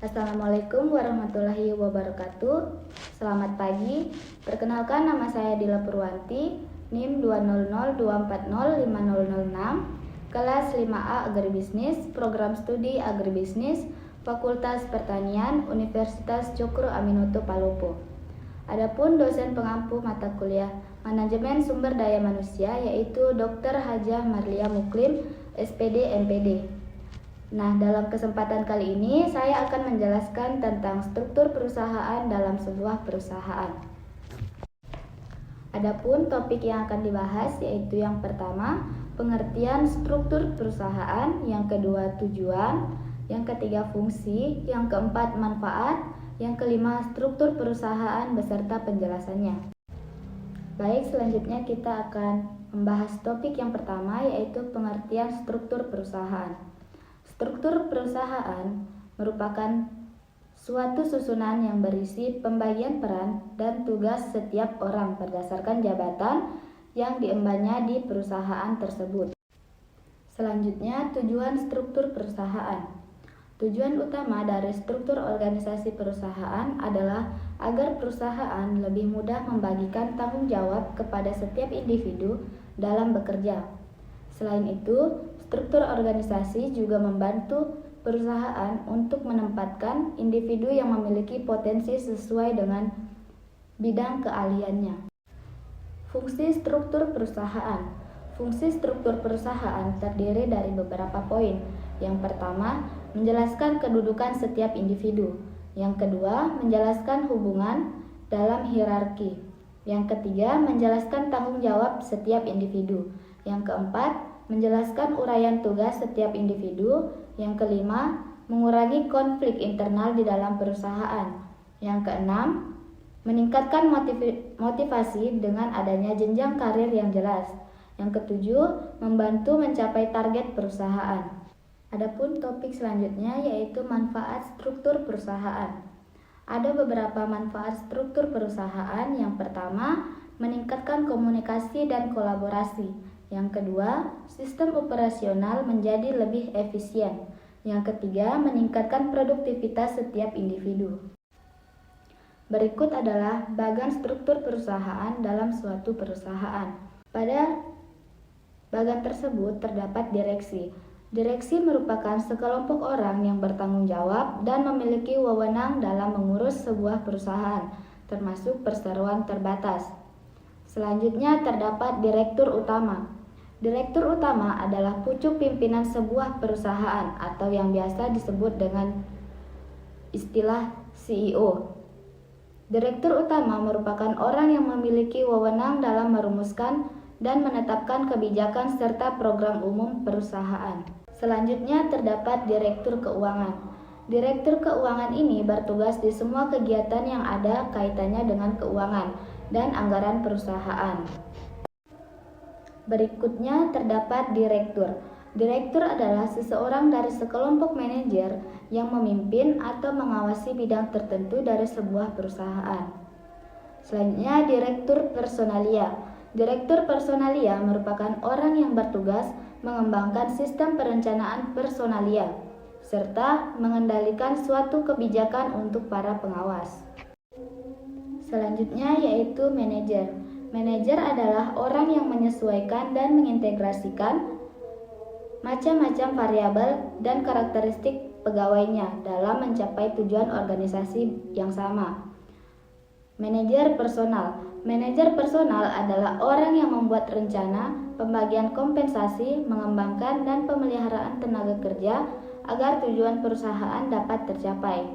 Assalamualaikum warahmatullahi wabarakatuh. Selamat pagi. Perkenalkan, nama saya Dila Purwanti, NIM 200240506, kelas 5A Agribisnis, Program Studi Agribisnis, Fakultas Pertanian, Universitas Cokro Aminoto Palopo. Adapun dosen pengampu mata kuliah Manajemen Sumber Daya Manusia yaitu Dr. Hajah Marlia Muklim, SPD MPD. Nah, dalam kesempatan kali ini saya akan menjelaskan tentang struktur perusahaan dalam sebuah perusahaan. Adapun topik yang akan dibahas yaitu yang pertama, pengertian struktur perusahaan, yang kedua tujuan, yang ketiga fungsi, yang keempat manfaat, yang kelima struktur perusahaan beserta penjelasannya. Baik, selanjutnya kita akan membahas topik yang pertama yaitu pengertian struktur perusahaan. Struktur perusahaan merupakan suatu susunan yang berisi pembagian peran dan tugas setiap orang berdasarkan jabatan yang diembannya di perusahaan tersebut. Selanjutnya, tujuan struktur perusahaan. Tujuan utama dari struktur organisasi perusahaan adalah agar perusahaan lebih mudah membagikan tanggung jawab kepada setiap individu dalam bekerja. Selain itu, struktur organisasi juga membantu perusahaan untuk menempatkan individu yang memiliki potensi sesuai dengan bidang keahliannya. Fungsi struktur perusahaan. Fungsi struktur perusahaan terdiri dari beberapa poin. Yang pertama, menjelaskan kedudukan setiap individu. Yang kedua, menjelaskan hubungan dalam hierarki. Yang ketiga, menjelaskan tanggung jawab setiap individu. Yang keempat, menjelaskan uraian tugas setiap individu. Yang kelima, mengurangi konflik internal di dalam perusahaan. Yang keenam, meningkatkan motivasi dengan adanya jenjang karir yang jelas. Yang ketujuh, membantu mencapai target perusahaan. Adapun topik selanjutnya yaitu manfaat struktur perusahaan. Ada beberapa manfaat struktur perusahaan. Yang pertama, meningkatkan komunikasi dan kolaborasi. Yang kedua, sistem operasional menjadi lebih efisien. Yang ketiga, meningkatkan produktivitas setiap individu. Berikut adalah bagan struktur perusahaan dalam suatu perusahaan. Pada bagan tersebut terdapat direksi. Direksi merupakan sekelompok orang yang bertanggung jawab dan memiliki wewenang dalam mengurus sebuah perusahaan, termasuk perseroan terbatas. Selanjutnya terdapat direktur utama. Direktur utama adalah pucuk pimpinan sebuah perusahaan atau yang biasa disebut dengan istilah CEO. Direktur utama merupakan orang yang memiliki wewenang dalam merumuskan dan menetapkan kebijakan serta program umum perusahaan. Selanjutnya terdapat direktur keuangan. Direktur keuangan ini bertugas di semua kegiatan yang ada kaitannya dengan keuangan dan anggaran perusahaan. Berikutnya terdapat direktur. Direktur adalah seseorang dari sekelompok manajer yang memimpin atau mengawasi bidang tertentu dari sebuah perusahaan. Selanjutnya direktur personalia. Direktur personalia merupakan orang yang bertugas mengembangkan sistem perencanaan personalia serta mengendalikan suatu kebijakan untuk para pengawas. Selanjutnya yaitu manajer. Manajer adalah orang yang menyesuaikan dan mengintegrasikan macam-macam variabel dan karakteristik pegawainya dalam mencapai tujuan organisasi yang sama. Manajer personal. Manajer personal adalah orang yang membuat rencana, pembagian kompensasi, mengembangkan dan pemeliharaan tenaga kerja agar tujuan perusahaan dapat tercapai.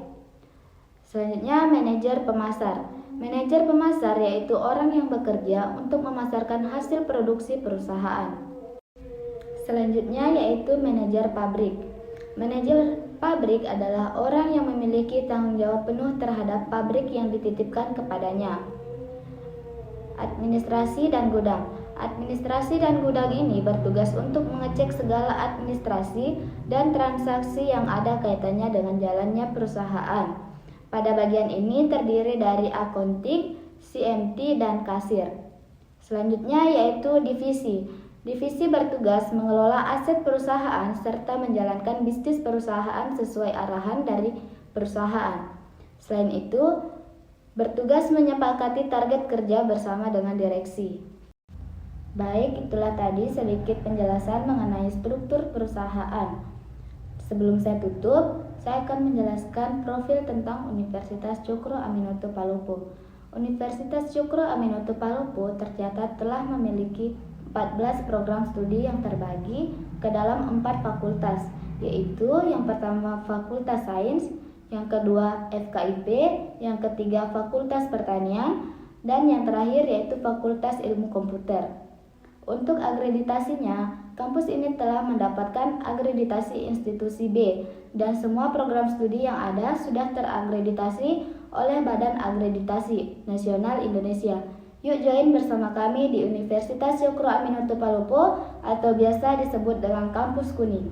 Selanjutnya manajer pemasar. Manajer pemasar yaitu orang yang bekerja untuk memasarkan hasil produksi perusahaan. Selanjutnya yaitu manajer pabrik. Manajer pabrik adalah orang yang memiliki tanggung jawab penuh terhadap pabrik yang dititipkan kepadanya. Administrasi dan gudang. Administrasi dan gudang ini bertugas untuk mengecek segala administrasi dan transaksi yang ada kaitannya dengan jalannya perusahaan. Pada bagian ini terdiri dari akunting, CMT, dan kasir. Selanjutnya yaitu divisi. Divisi bertugas mengelola aset perusahaan serta menjalankan bisnis perusahaan sesuai arahan dari perusahaan. Selain itu, bertugas menyepakati target kerja bersama dengan direksi. Baik, itulah tadi sedikit penjelasan mengenai struktur perusahaan. Sebelum saya tutup, saya akan menjelaskan profil tentang Universitas Cokro Aminoto Palopo. Universitas Cokro Aminoto Palopo tercatat telah memiliki 14 program studi yang terbagi ke dalam 4 fakultas, yaitu yang pertama Fakultas Sains, yang kedua FKIP, yang ketiga Fakultas Pertanian, dan yang terakhir yaitu Fakultas Ilmu Komputer. Untuk akreditasinya, kampus ini telah mendapatkan akreditasi institusi B dan semua program studi yang ada sudah terakreditasi oleh Badan Akreditasi Nasional Indonesia. Yuk join bersama kami di Universitas Cokro Aminoto Palopo atau biasa disebut dengan Kampus Kuning.